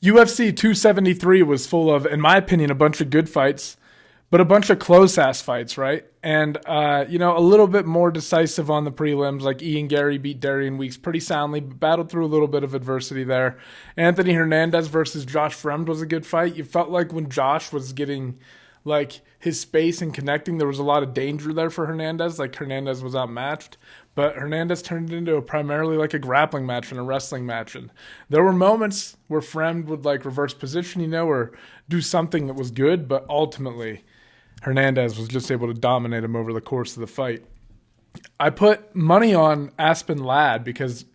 UFC 273 was full of, in my opinion, a bunch of good fights, but a bunch of close-ass fights, right? And, a little bit more decisive on the prelims, like Ian Gary beat Darian Weeks pretty soundly, but battled through a little bit of adversity there. Anthony Hernandez versus Josh Fremd was a good fight. You felt like when Josh was getting, like, his space and connecting, there was a lot of danger there for Hernandez. Like, Hernandez was outmatched. But Hernandez turned it into primarily like a grappling match and a wrestling match. And there were moments where Fremd would, like, reverse position, or do something that was good, but ultimately Hernandez was just able to dominate him over the course of the fight. I put money on Aspen Ladd because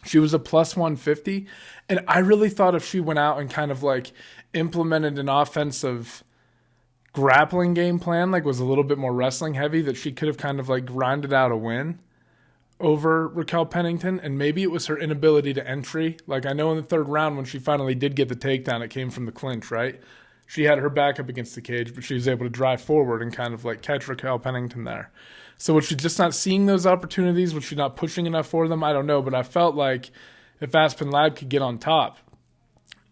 she was a plus 150, and I really thought if she went out and kind of like implemented an offensive grappling game plan, like was a little bit more wrestling heavy, that she could have kind of like grinded out a win over Raquel Pennington. And maybe it was her inability to entry. Like, I know in the third round when she finally did get the takedown, it came from the clinch, right? She had her back up against the cage, but she was able to drive forward and kind of like catch Raquel Pennington there. So was she just not seeing those opportunities? Was she not pushing enough for them? I don't know, but I felt like if Aspen Ladd could get on top,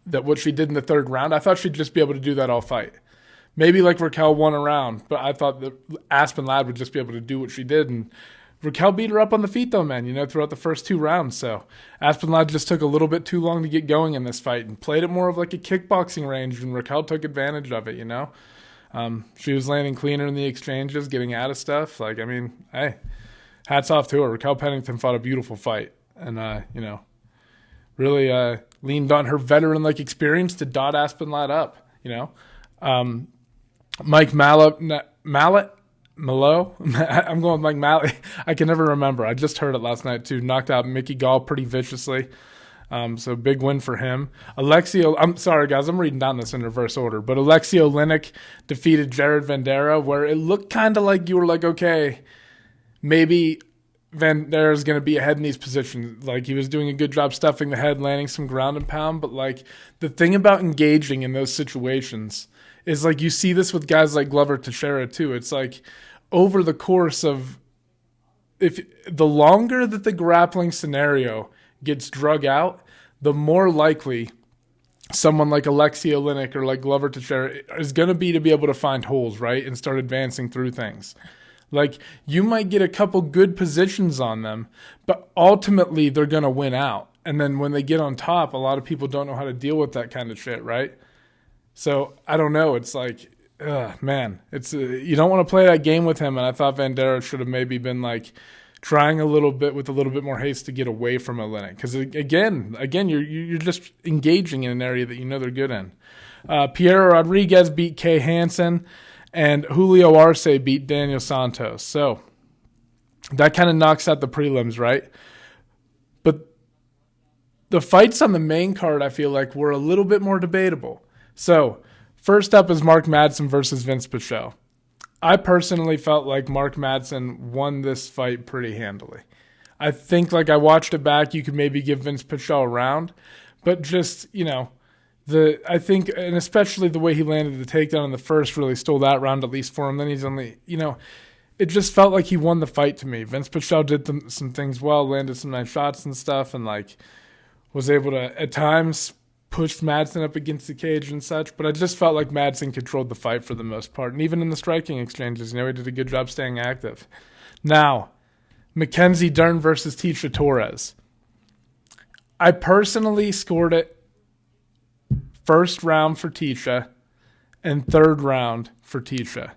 that what she did in the third round, I thought she'd just be able to do that all fight. Maybe like Raquel won a round, but I thought that Aspen Ladd would just be able to do what she did. And Raquel beat her up on the feet though, man, throughout the first two rounds. So Aspen Ladd just took a little bit too long to get going in this fight and played it more of like a kickboxing range, and Raquel took advantage of it, She was landing cleaner in the exchanges, getting out of stuff. Like, I mean, hey, hats off to her. Raquel Pennington fought a beautiful fight and, really leaned on her veteran-like experience to dot Aspen Ladd up, Mike Malo? I'm going with Mike Malley. I can never remember. I just heard it last night, too. Knocked out Mickey Gall pretty viciously. So big win for him. Alexi, I'm sorry, guys. I'm reading down this in reverse order. But Alexi Olynyk defeated Jared Vendera, where it looked kind of like you were like, okay, maybe Vendera's going to be ahead in these positions. Like, he was doing a good job stuffing the head, landing some ground and pound. But, like, the thing about engaging in those situations is, like, you see this with guys like Glover Teixeira, too. It's like, over the course of, if the longer that the grappling scenario gets drug out, the more likely someone like Alexi Olynyk or like Glover Teixeira is going to be able to find holes, right, and start advancing through things. Like, you might get a couple good positions on them, but ultimately they're going to win out. And then when they get on top, a lot of people don't know how to deal with that kind of shit, right? So, I don't know. It's like, man, it's you don't want to play that game with him. And I thought Vendera should have maybe been like trying a little bit with a little bit more haste to get away from Olynyk. Because again, you're just engaging in an area that they're good in. Piero Rodriguez beat Kay Hansen, and Julio Arce beat Daniel Santos. So that kind of knocks out the prelims, right? But the fights on the main card, I feel like, were a little bit more debatable. So first up is Mark Madsen versus Vince Pichelle. I personally felt like Mark Madsen won this fight pretty handily. I think, like, I watched it back, you could maybe give Vince Pichelle a round, but just, I think, and especially the way he landed the takedown in the first really stole that round at least for him. Then he's only, it just felt like he won the fight to me. Vince Pichelle did some things well, landed some nice shots and stuff, and, like, was able to, at times, pushed Madsen up against the cage and such, but I just felt like Madsen controlled the fight for the most part. And even in the striking exchanges, he did a good job staying active. Now, Mackenzie Dern versus Tecia Torres. I personally scored it first round for Tecia and third round for Tecia.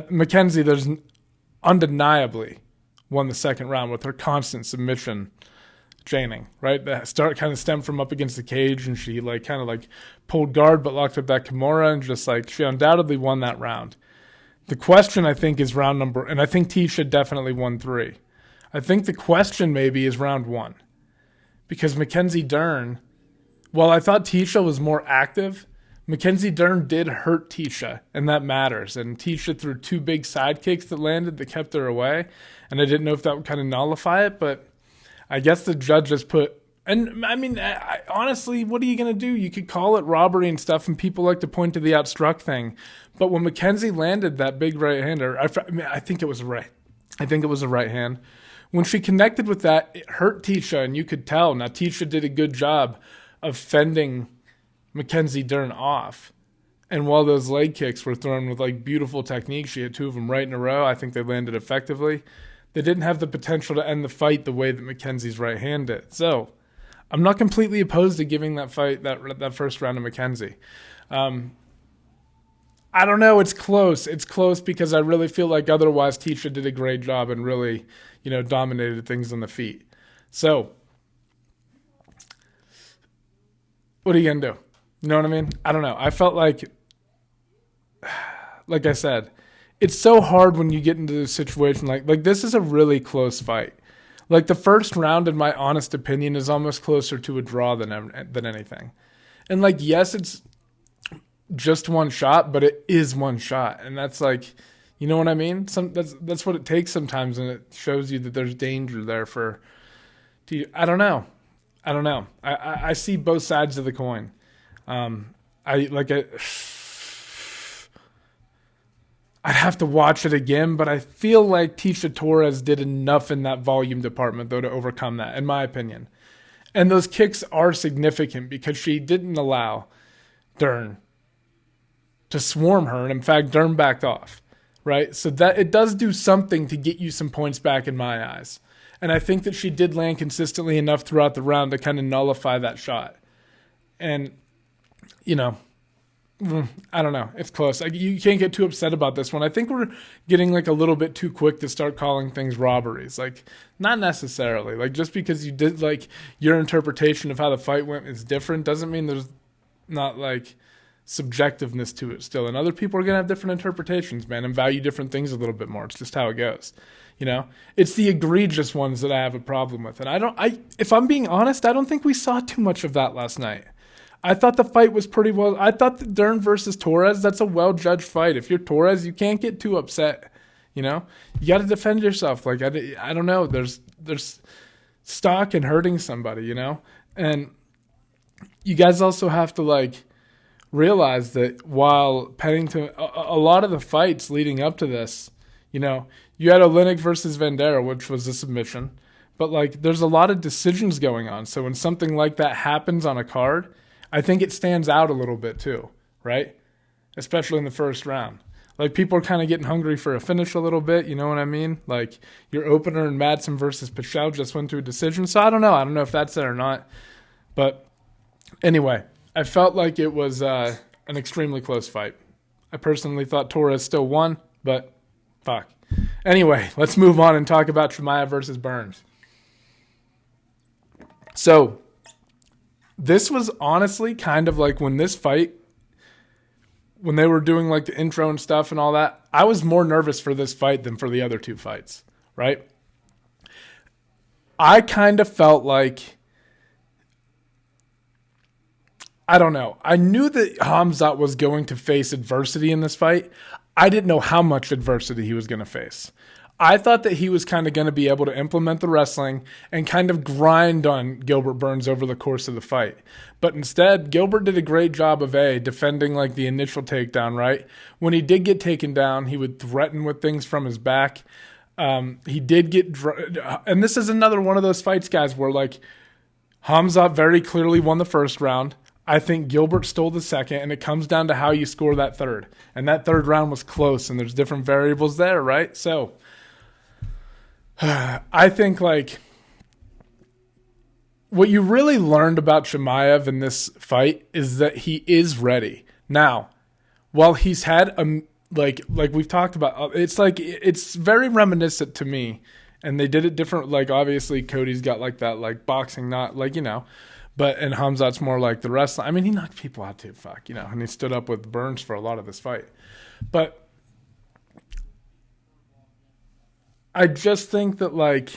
Mackenzie, there's undeniably won the second round with her constant submission chaining, right? The start kind of stemmed from up against the cage, and she kind of pulled guard but locked up that Kimura, and just she undoubtedly won that round. The question, I think, is round number, and I think Tecia definitely won 3. I think the question maybe is round 1, because Mackenzie Dern, while I thought Tecia was more active, Mackenzie Dern did hurt Tecia, and that matters. And Tecia threw 2 big side kicks that landed that kept her away, and I didn't know if that would kind of nullify it, but I guess the judge just put, and I mean, honestly, what are you going to do? You could call it robbery and stuff, and people like to point to the outstruck thing. But when Mackenzie landed that big right hander, I think it was a right. I think it was a right hand. When she connected with that, it hurt Tecia, and you could tell. Now, Tecia did a good job of fending Mackenzie Dern off. And while those leg kicks were thrown with like beautiful technique, she had two of them right in a row. I think they landed effectively. They didn't have the potential to end the fight the way that Mackenzie's right hand did. So I'm not completely opposed to giving that fight, that first round to Mackenzie. I don't know. It's close. It's close because I really feel like otherwise Tisha did a great job and really, dominated things on the feet. So what are you going to do? You know what I mean? I don't know. I felt like I said, it's so hard when you get into a situation like this is a really close fight. Like the first round, in my honest opinion, is almost closer to a draw than anything. And like, yes, it's just one shot, but it is one shot. And that's like, you know what I mean? That's what it takes sometimes. And it shows you that there's danger there I don't know. I see both sides of the coin. I'd have to watch it again, but I feel like Tisha Torres did enough in that volume department, though, to overcome that, in my opinion. And those kicks are significant because she didn't allow Dern to swarm her. And in fact, Dern backed off, right? So that it does do something to get you some points back in my eyes. And I think that she did land consistently enough throughout the round to kind of nullify that shot. And, I don't know. It's close. You can't get too upset about this one. I think we're getting like a little bit too quick to start calling things robberies. Like, not necessarily. Like, just because you did like your interpretation of how the fight went is different doesn't mean there's not like subjectiveness to it still. And other people are going to have different interpretations, man, and value different things a little bit more. It's just how it goes. It's the egregious ones that I have a problem with. And if I'm being honest, I don't think we saw too much of that last night. I thought the fight was pretty well. I thought the Dern versus Torres, that's a well-judged fight. If you're Torres, you can't get too upset. You got to defend yourself. Like, I don't know. There's stock in hurting somebody, And you guys also have to, like, realize that while Pennington, a lot of the fights leading up to this, you had Olynyk versus Vendera, which was a submission. But, like, there's a lot of decisions going on. So when something like that happens on a card, I think it stands out a little bit too, right? Especially in the first round. Like, people are kind of getting hungry for a finish a little bit, you know what I mean? Like, your opener in Madsen versus Pichelle just went to a decision. So I don't know. I don't know if that's there or not. But anyway, I felt like it was an extremely close fight. I personally thought Torres still won, but fuck. Anyway, let's move on and talk about Tremaya versus Burns. So this was honestly kind of like when they were doing like the intro and stuff and all that, I was more nervous for this fight than for the other two fights, right? I kind of felt like, I don't know. I knew that Khamzat was going to face adversity in this fight. I didn't know how much adversity he was going to face. I thought that he was kind of going to be able to implement the wrestling and kind of grind on Gilbert Burns over the course of the fight. But instead, Gilbert did a great job of defending like the initial takedown, right? When he did get taken down, he would threaten with things from his back. He did get, and this is another one of those fights, guys, where like Khamzat very clearly won the first round. I think Gilbert stole the second, and it comes down to how you score that third. And that third round was close, and there's different variables there, right? So I think like what you really learned about Chimaev in this fight is that he is ready. Now, while he's had like we've talked about, it's very reminiscent to me, and they did it different. Like obviously Cody's got like that like boxing, not like but and Khamzat's more like the wrestling. I mean, he knocked people out too, and he stood up with Burns for a lot of this fight, but I just think that, like,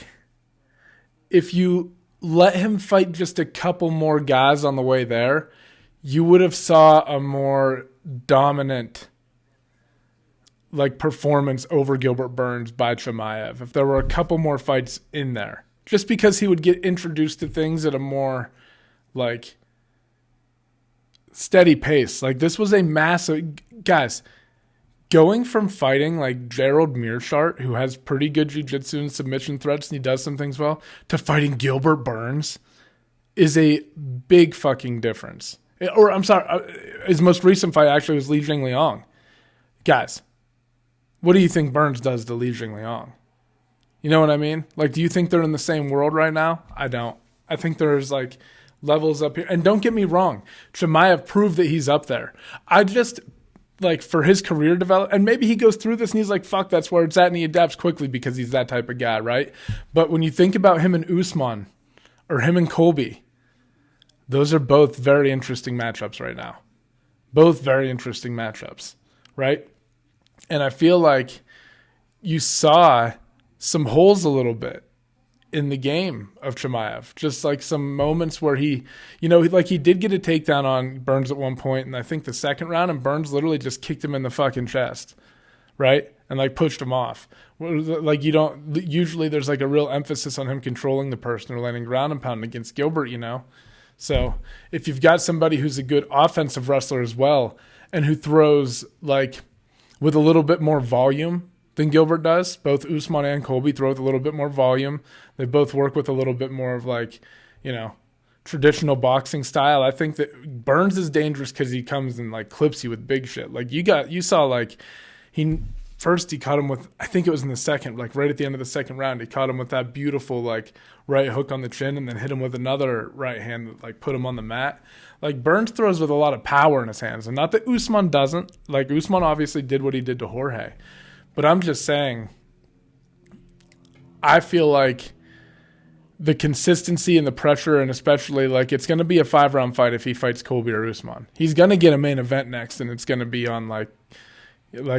if you let him fight just a couple more guys on the way there, you would have saw a more dominant, like, performance over Gilbert Burns by Chimaev if there were a couple more fights in there. Just because he would get introduced to things at a more, like, steady pace. Like, this was a massive... Guys... Going from fighting like Gerald Mearshart, who has pretty good jiu-jitsu and submission threats, and he does some things well, to fighting Gilbert Burns is a big fucking difference. Or I'm sorry, his most recent fight actually was Li Jingliang. Guys, what do you think Burns does to Li Jingliang? You know what I mean? Like, do you think they're in the same world right now? I don't. I think there's like levels up here. And don't get me wrong, Chimaev proved that he's up there. I just, like, for his career development, and maybe he goes through this and he's like, fuck, that's where it's at, and he adapts quickly because he's that type of guy, right? But when you think about him and Usman, or him and Colby, those are both very interesting matchups right now. Both very interesting matchups, right? And I feel like you saw some holes a little bit in the game of Chimaev. Just like some moments where he, you know, like he did get a takedown on Burns at one point, and I think the second round, and Burns literally just kicked him in the fucking chest, right? And like pushed him off. Like you don't, usually there's like a real emphasis on him controlling the person or landing ground and pound against Gilbert, you know? So if you've got somebody who's a good offensive wrestler as well, and who throws like with a little bit more volume than Gilbert does, both Usman and Colby throw with a little bit more volume. They both work with a little bit more of like, you know, traditional boxing style. I think that Burns is dangerous because he comes and like clips you with big shit. Like you saw like he caught him with, I think it was in the second, like right at the end of the second round, he caught him with that beautiful like right hook on the chin and then hit him with another right hand that like put him on the mat. Like Burns throws with a lot of power in his hands, and not that Usman doesn't. Like Usman obviously did what he did to Jorge, but I'm just saying, I feel like the consistency and the pressure, and especially like it's going to be a 5-round fight if he fights Colby or Usman. He's going to get a main event next, and it's going to be on like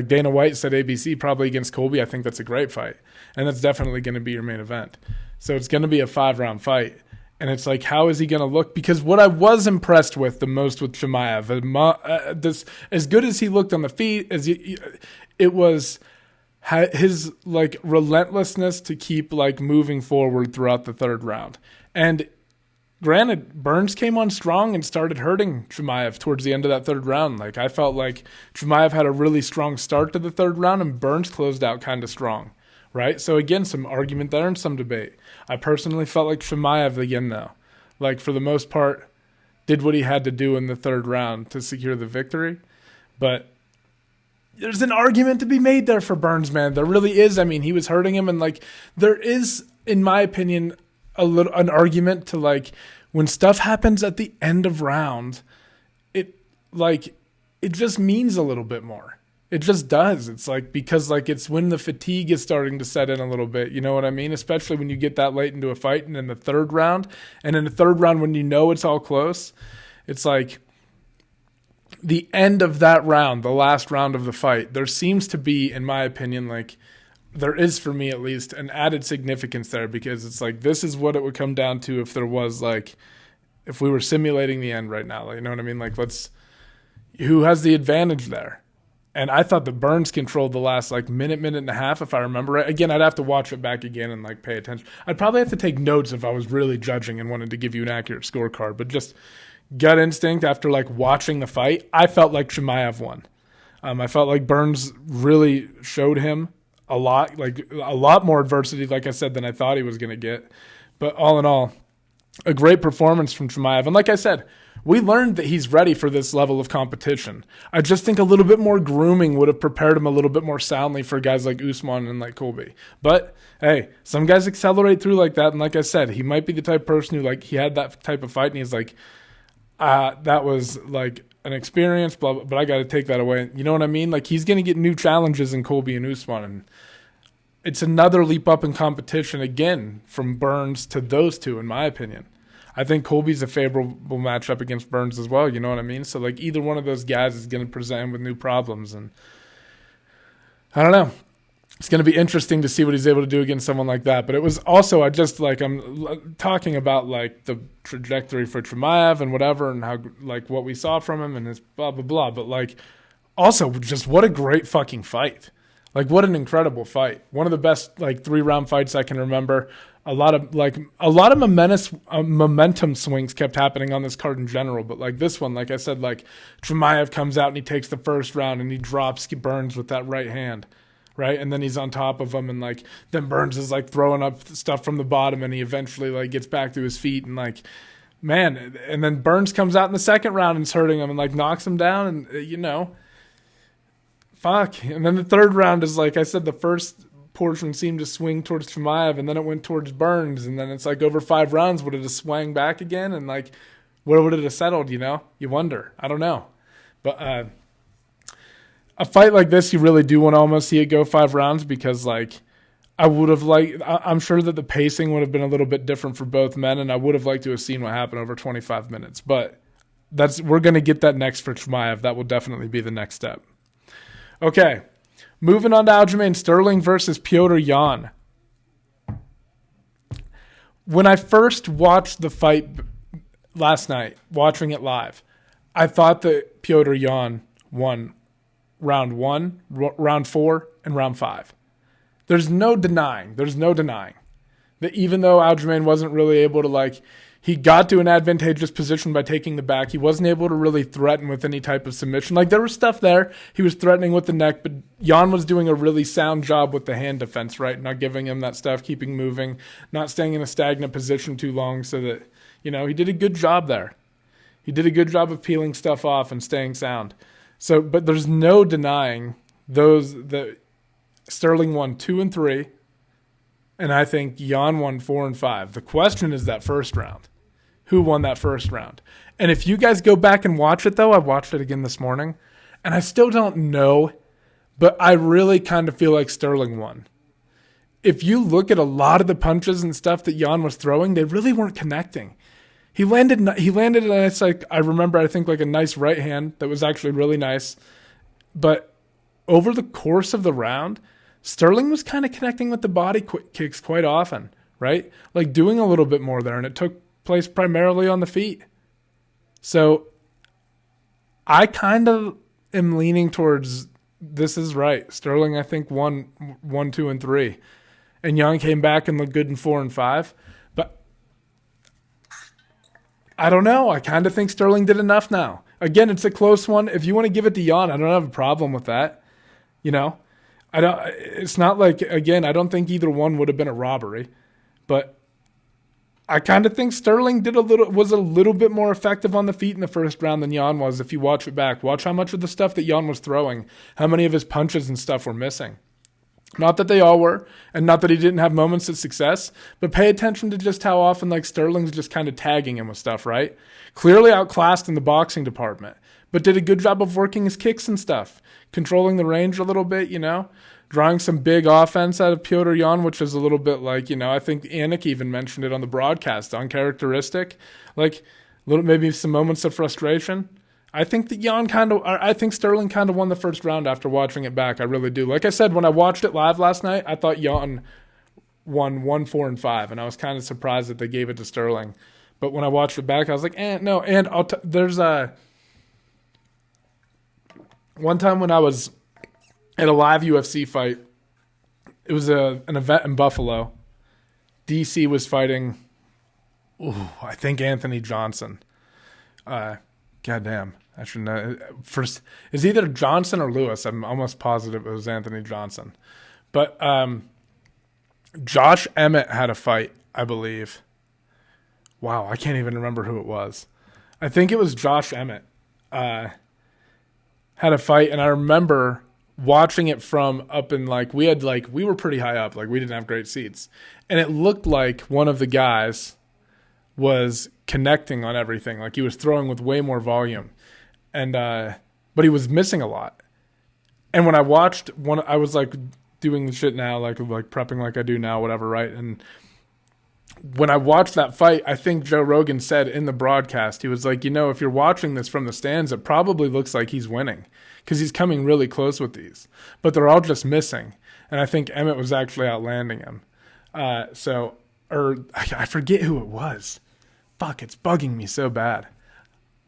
Dana White said ABC, probably against Colby. I think that's a great fight, and that's definitely going to be your main event. So it's going to be a 5-round fight. And it's like, how is he going to look? Because what I was impressed with the most with Chimaev, as good as he looked on the feet, it was his like relentlessness to keep like moving forward throughout the third round. And granted, Burns came on strong and started hurting Chimaev towards the end of that third round. Like I felt like Chimaev had a really strong start to the third round, and Burns closed out kind of strong. Right? So again, some argument there and some debate. I personally felt like Chimaev again, though, like for the most part, did what he had to do in the third round to secure the victory. But there's an argument to be made there for Burns, man. There really is. I mean, he was hurting him, and like there is, in my opinion, an argument to like when stuff happens at the end of round, it just means a little bit more. It just does. It's like, because like it's when the fatigue is starting to set in a little bit, you know what I mean? Especially when you get that late into a fight and in the third round. And in the third round, when you know it's all close, it's like the end of that round, the last round of the fight, there seems to be, in my opinion, like there is for me at least, an added significance there, because it's like this is what it would come down to if there was like, if we were simulating the end right now, like, you know what I mean? Like who has the advantage there? And I thought that Burns controlled the last like minute and a half, if I remember right. Again, I'd have to watch it back again and like pay attention. I'd probably have to take notes if I was really judging and wanted to give you an accurate scorecard. But just gut instinct after like watching the fight, I felt like Chimaev won. I felt like Burns really showed him a lot more adversity, like I said, than I thought he was going to get. But all in all, a great performance from Chimaev. And like I said, we learned that he's ready for this level of competition. I just think a little bit more grooming would have prepared him a little bit more soundly for guys like Usman and like Colby. But hey, some guys accelerate through like that. And like I said, he might be the type of person who like he had that type of fight and he's like, that was like an experience, blah, blah, but I got to take that away. You know what I mean? Like he's going to get new challenges in Colby and Usman. And it's another leap up in competition again from Burns to those two, in my opinion. I think Colby's a favorable matchup against Burns as well. You know what I mean? So like either one of those guys is going to present him with new problems, and I don't know. It's going to be interesting to see what he's able to do against someone like that. But it was also, I'm talking about like the trajectory for Tremaya and whatever, and how like what we saw from him and his blah blah blah. But like also just what a great fucking fight. Like what an incredible fight. One of the best like 3-round fights I can remember. A lot of momentum swings kept happening on this card in general, but like this one, like I said, like Chimaev comes out and he takes the first round and he drops Burns with that right hand, right? And then he's on top of him, and like then Burns is like throwing up stuff from the bottom, and he eventually like gets back to his feet, and like man, and then Burns comes out in the second round and's hurting him and like knocks him down, and fuck. And then the third round is like I said, the first portion seemed to swing towards Chimaev, and then it went towards Burns, and then it's like over 5 rounds, would it have swung back again? And like, where would it have settled? You wonder. I don't know, but a fight like this, you really do want to almost see it go 5 rounds because like I would have liked. I'm sure that the pacing would have been a little bit different for both men, and I would have liked to have seen what happened over 25 minutes. But we're going to get that next for Chimaev. That will definitely be the next step. Okay, moving on to Aljamain Sterling versus Petr Yan. When I first watched the fight last night, watching it live, I thought that Petr Yan won round 1, round 4, and round 5. There's no denying that even though Aljamain wasn't really able to he got to an advantageous position by taking the back, he wasn't able to really threaten with any type of submission. Like there was stuff there. He was threatening with the neck, but Yawn was doing a really sound job with the hand defense, right? Not giving him that stuff, keeping moving, not staying in a stagnant position too long so that, he did a good job there. He did a good job of peeling stuff off and staying sound. So, but there's no denying that Sterling won 2 and 3, and I think Yawn won 4 and 5. The question is that first round. Who won that first round? And if you guys go back and watch it, though, I watched it again this morning, and I still don't know, but I really kind of feel like Sterling won. If you look at a lot of the punches and stuff that Yawn was throwing, they really weren't connecting. He landed a nice, I think a nice right hand that was actually really nice, but over the course of the round, Sterling was kind of connecting with the body kicks quite often, right? Like doing a little bit more there, and it took place primarily on the feet. So I kind of am leaning towards this is right. Sterling, I think, won 2 and 3. And Yawn came back and looked good in 4 and 5. But I don't know. I kind of think Sterling did enough now. Again, it's a close one. If you want to give it to Yawn, I don't have a problem with that. It's not like, again, I don't think either one would have been a robbery, but I kind of think Sterling was a little bit more effective on the feet in the first round than Yawn was. If you watch it back, watch how much of the stuff that Yawn was throwing, how many of his punches and stuff were missing. Not that they all were, and not that he didn't have moments of success, but pay attention to just how often Sterling's just kind of tagging him with stuff, right? Clearly outclassed in the boxing department, but did a good job of working his kicks and stuff, controlling the range a little bit, drawing some big offense out of Petr Yan, which is a little bit I think Alec even mentioned it on the broadcast, uncharacteristic, maybe some moments of frustration. I think that Sterling kind of won the first round after watching it back. I really do. Like I said, when I watched it live last night, I thought Yawn won 1, 4, and 5, and I was kind of surprised that they gave it to Sterling. But when I watched it back, I was like, no. And there's one time when I was at a live UFC fight, it was an event in Buffalo. DC was fighting, I think Anthony Johnson. Goddamn, I should know. First, it's either Johnson or Lewis. I'm almost positive it was Anthony Johnson. But Josh Emmett had a fight, I believe. Wow, I can't even remember who it was. I think it was Josh Emmett. Had a fight, and I remember watching it from up in we were pretty high up, we didn't have great seats, and it looked like one of the guys was connecting on everything, he was throwing with way more volume, and but he was missing a lot. And when I watched one, I was doing the shit now, prepping like I do now, whatever, right? And when I watched that fight, I think Joe Rogan said in the broadcast, he was like, if you're watching this from the stands, it probably looks like he's winning because he's coming really close with these, but they're all just missing. And I think Emmett was actually outlanding him. I forget who it was. Fuck, it's bugging me so bad.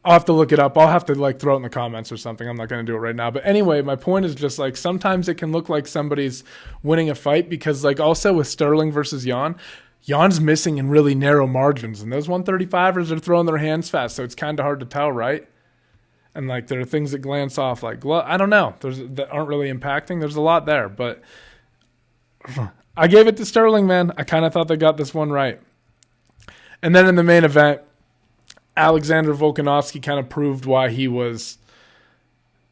I'll have to look it up. I'll have to throw it in the comments or something. I'm not going to do it right now. But anyway, my point is just sometimes it can look like somebody's winning a fight because also with Sterling versus Yawn's missing in really narrow margins, and those 135ers are throwing their hands fast, so it's kind of hard to tell, right? And there are things that glance off, I don't know, that aren't really impacting. There's a lot there, but I gave it to Sterling, man. I kind of thought they got this one right. And then in the main event, Alexander Volkanovski kind of proved why he was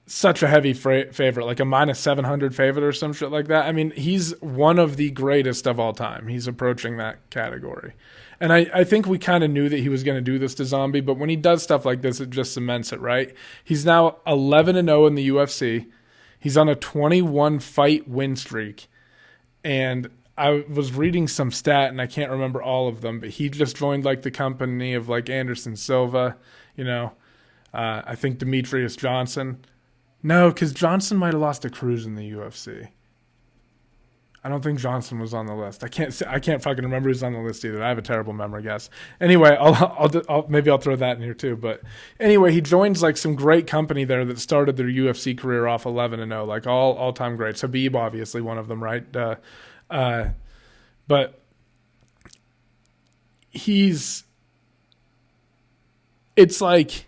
such a heavy favorite, like a minus 700 favorite or some shit like that. I mean, he's one of the greatest of all time. He's approaching that category. And I think we kind of knew that he was going to do this to Zombie, but when he does stuff like this, it just cements it, right? He's now 11-0 in the UFC. He's on a 21-fight win streak. And I was reading some stat, and I can't remember all of them, but he just joined like the company of like Anderson Silva, I think Demetrius Johnson. No, because Johnson might have lost to Cruz in the UFC. I don't think Johnson was on the list. I can't fucking remember who's on the list either. I have a terrible memory, guess. Anyway, maybe I'll throw that in here too. But anyway, he joins like some great company there that started their UFC career off 11-0, like all time greats. Habib, obviously one of them, right? But it's like,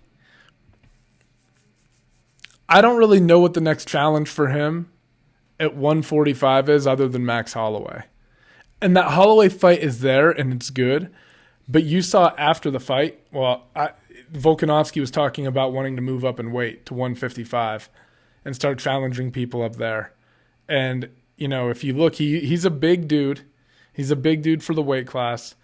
I don't really know what the next challenge for him at 145 is other than Max Holloway. And that Holloway fight is there and it's good, but you saw after the fight, Volkanovski was talking about wanting to move up in weight to 155 and start challenging people up there. And, if you look, he's a big dude. He's a big dude for the weight class.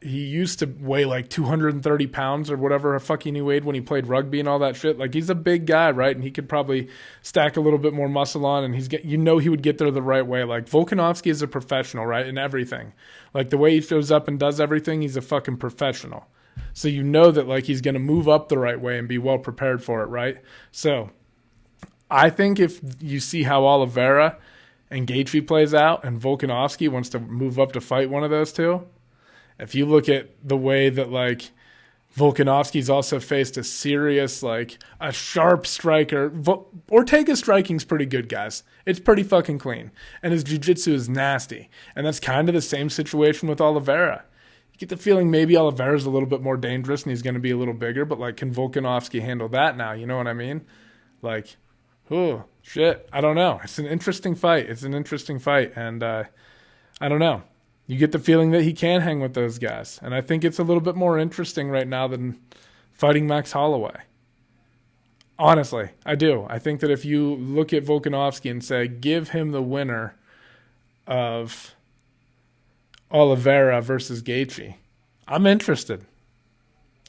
He used to weigh like 230 pounds or whatever fucking he weighed when he played rugby and all that shit. Like, he's a big guy, right? And he could probably stack a little bit more muscle on, and he would get there the right way. Like, Volkanovski is a professional, right? In everything. Like, the way he shows up and does everything, he's a fucking professional. So you know that, like, he's going to move up the right way and be well prepared for it, right? So I think if you see how Oliveira and Gaethje plays out and Volkanovski wants to move up to fight one of those two, if you look at the way that, like, Volkanovski's also faced a serious, like, a sharp striker. Ortega's striking's pretty good, guys. It's pretty fucking clean. And his jiu-jitsu is nasty. And that's kind of the same situation with Oliveira. You get the feeling maybe Oliveira's a little bit more dangerous and he's going to be a little bigger, but, like, can Volkanovski handle that now? You know what I mean? Like, oh, shit. I don't know. It's an interesting fight. And I don't know. You get the feeling that he can hang with those guys. And I think it's a little bit more interesting right now than fighting Max Holloway. Honestly, I do. I think that if you look at Volkanovski and say, give him the winner of Oliveira versus Gaethje, I'm interested.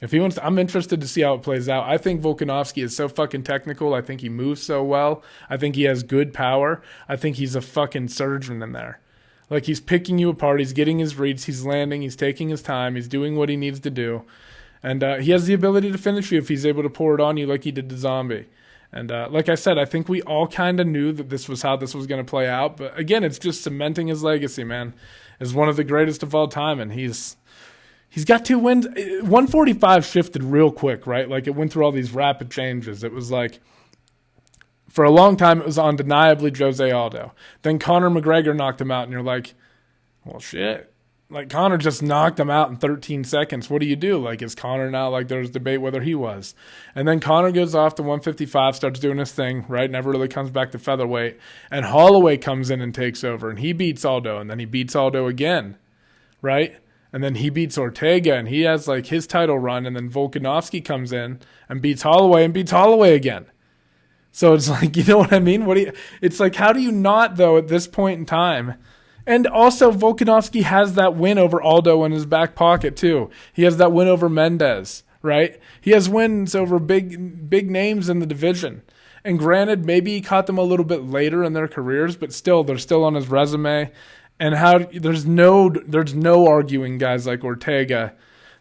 I'm interested to see how it plays out. I think Volkanovski is so fucking technical. I think he moves so well. I think he has good power. I think he's a fucking surgeon in there. Like, he's picking you apart. He's getting his reads. He's landing. He's taking his time. He's doing what he needs to do. And he has the ability to finish you if he's able to pour it on you like he did to Zombie. And like I said, I think we all kind of knew that this was how this was going to play out. But again, it's just cementing his legacy, man, as one of the greatest of all time. And he's got 2 wins. 145 shifted real quick, right? Like, it went through all these rapid changes. It was like, for a long time, it was undeniably Jose Aldo. Then Conor McGregor knocked him out, and you're like, well, shit. Like, Conor just knocked him out in 13 seconds. What do you do? Like, is Conor now, like, there's debate whether he was. And then Conor goes off to 155, starts doing his thing, right? Never really comes back to featherweight. And Holloway comes in and takes over, and he beats Aldo, and then he beats Aldo again, right? And then he beats Ortega, and he has, like, his title run, and then Volkanovski comes in and beats Holloway again. So it's like, you know what I mean? It's like, how do you not, though, at this point in time? And also, Volkanovski has that win over Aldo in his back pocket, too. He has that win over Mendez, right? He has wins over big names in the division. And granted, maybe he caught them a little bit later in their careers, but still, they're still on his resume. And there's no arguing guys like Ortega.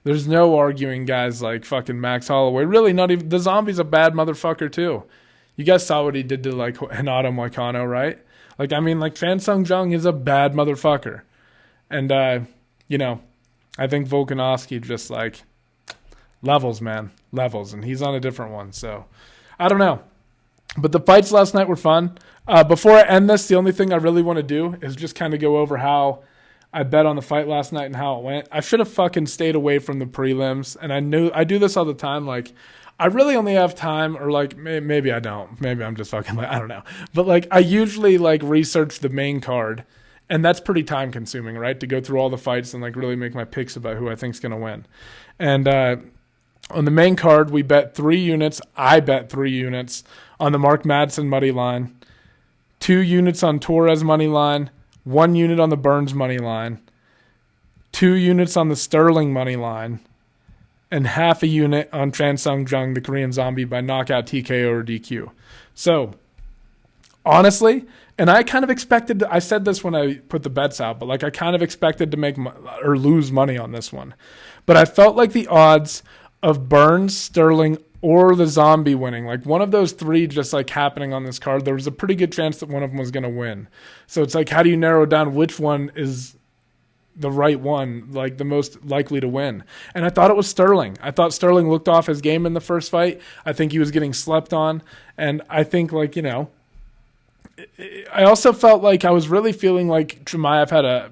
There's no arguing guys like fucking Max Holloway. Really, not even. The Zombie's a bad motherfucker, too. You guys saw what he did to, like, Renato Moicano, right? Like, I mean, like, Fan Sung Jung is a bad motherfucker. And, I think Volkanovski just, like, levels, man. Levels. And he's on a different one. So, I don't know. But the fights last night were fun. Before I end this, the only thing I really want to do is just kind of go over how I bet on the fight last night and how it went. I should have fucking stayed away from the prelims. And I do this all the time, like, I really only have time, or like maybe I don't. Maybe I'm just fucking like, I don't know. But like, I usually like research the main card, and that's pretty time consuming, right? To go through all the fights and like really make my picks about who I think's gonna win. And On the main card, we bet 3 units. I bet 3 units on the Mark Madsen money line, 2 units on Torres money line, 1 unit on the Burns money line, 2 units on the Sterling money line, and half a unit on Tran Sung Jung, the Korean Zombie, by knockout, TKO, or DQ. So, honestly, and I kind of expected, I said this when I put the bets out, but like I kind of expected to make or lose money on this one. But I felt like the odds of Burns, Sterling, or the Zombie winning, like one of those 3 just like happening on this card, there was a pretty good chance that one of them was going to win. So it's like, how do you narrow down which one is the right one, like the most likely to win? And I thought it was Sterling. I thought Sterling looked off his game in the first fight. I think he was getting slept on. And I think, like, you know, I also felt like I was really feeling like Chimaev had a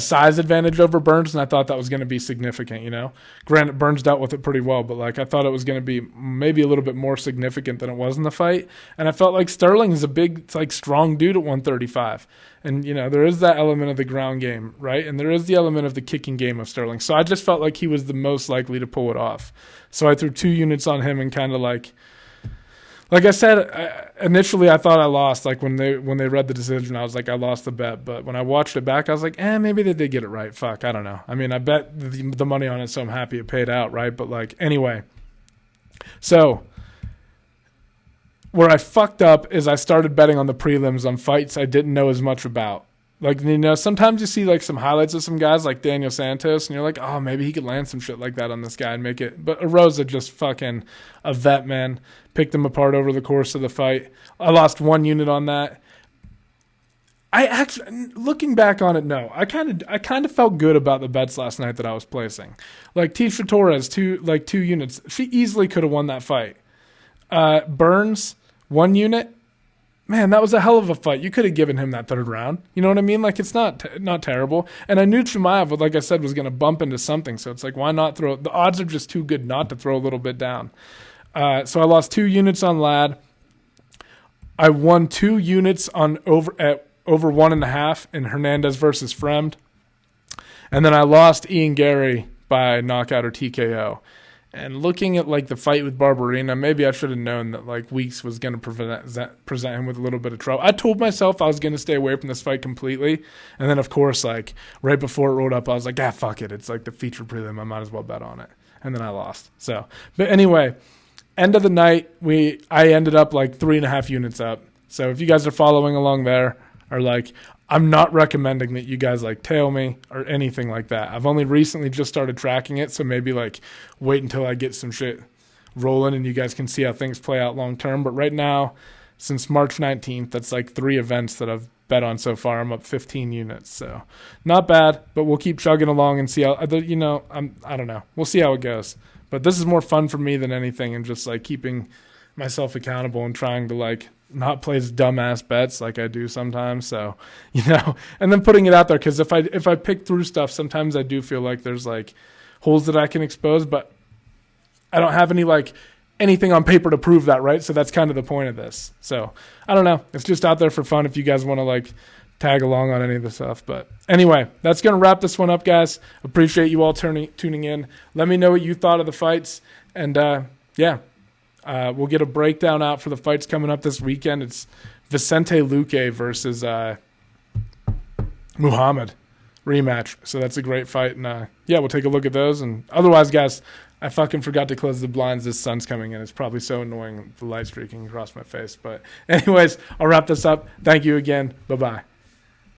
size advantage over Burns, and I thought that was going to be significant, you know. Granted, Burns dealt with it pretty well, but like I thought it was going to be maybe a little bit more significant than it was in the fight. And I felt like Sterling is a big, like, strong dude at 135. And, you know, there is that element of the ground game, right? And there is the element of the kicking game of Sterling. So I just felt like he was the most likely to pull it off. So I threw 2 units on him and kind of like I said, initially I thought I lost. Like when they read the decision, I was like, I lost the bet. But when I watched it back, I was like, maybe they did get it right. Fuck, I don't know. I mean, I bet the money on it, so I'm happy it paid out, right? But like, anyway. So where I fucked up is I started betting on the prelims on fights I didn't know as much about. Like, you know, sometimes you see like some highlights of some guys like Daniel Santos, and you're like, oh, maybe he could land some shit like that on this guy and make it. But Arosa just fucking a vet, man. Picked him apart over the course of the fight. I lost 1 unit on that. I actually, looking back on it, no. I kind of felt good about the bets last night that I was placing. Like Tisha Torres, 2 units. She easily could have won that fight. Burns, 1 unit. Man, that was a hell of a fight. You could have given him that 3rd round. You know what I mean? Like, it's not terrible. And I knew Chimaev, like I said, was going to bump into something. So it's like, why not throw? The odds are just too good not to throw a little bit down. So I lost 2 units on Ladd. I won 2 units on over 1.5 in Hernandez versus Fremd. And then I lost Ian Gary by knockout or TKO. And looking at like the fight with Barberena, maybe I should have known that like Weeks was going to present him with a little bit of trouble. I told myself I was going to stay away from this fight completely. And then, of course, like right before it rolled up, I was like, fuck it. It's like the feature prelim. I might as well bet on it. And then I lost. So, but anyway, end of the night, I ended up like 3.5 units up. So if you guys are following along there, or like, I'm not recommending that you guys like tail me or anything like that. I've only recently just started tracking it, so maybe like wait until I get some shit rolling and you guys can see how things play out long term. But right now, since March 19th, that's like 3 events that I've bet on so far. I'm up 15 units, so not bad. But we'll keep chugging along and see how, you know, I don't know. We'll see how it goes. But this is more fun for me than anything, and just like keeping myself accountable and trying to like not place dumbass bets like I do sometimes. So, you know, and then putting it out there, because if I pick through stuff, sometimes I do feel like there's like holes that I can expose, but I don't have anything on paper to prove that, right? So that's kind of the point of this. So I don't know. It's just out there for fun if you guys want to like tag along on any of the stuff. But anyway, that's going to wrap this one up, guys. Appreciate you all tuning in. Let me know what you thought of the fights. And we'll get a breakdown out for the fights coming up this weekend. It's Vicente Luque versus Muhammad rematch. So that's a great fight. And we'll take a look at those. And otherwise, guys, I fucking forgot to close the blinds. This sun's coming in. It's probably so annoying, the light streaking across my face. But anyways, I'll wrap this up. Thank you again. Bye-bye.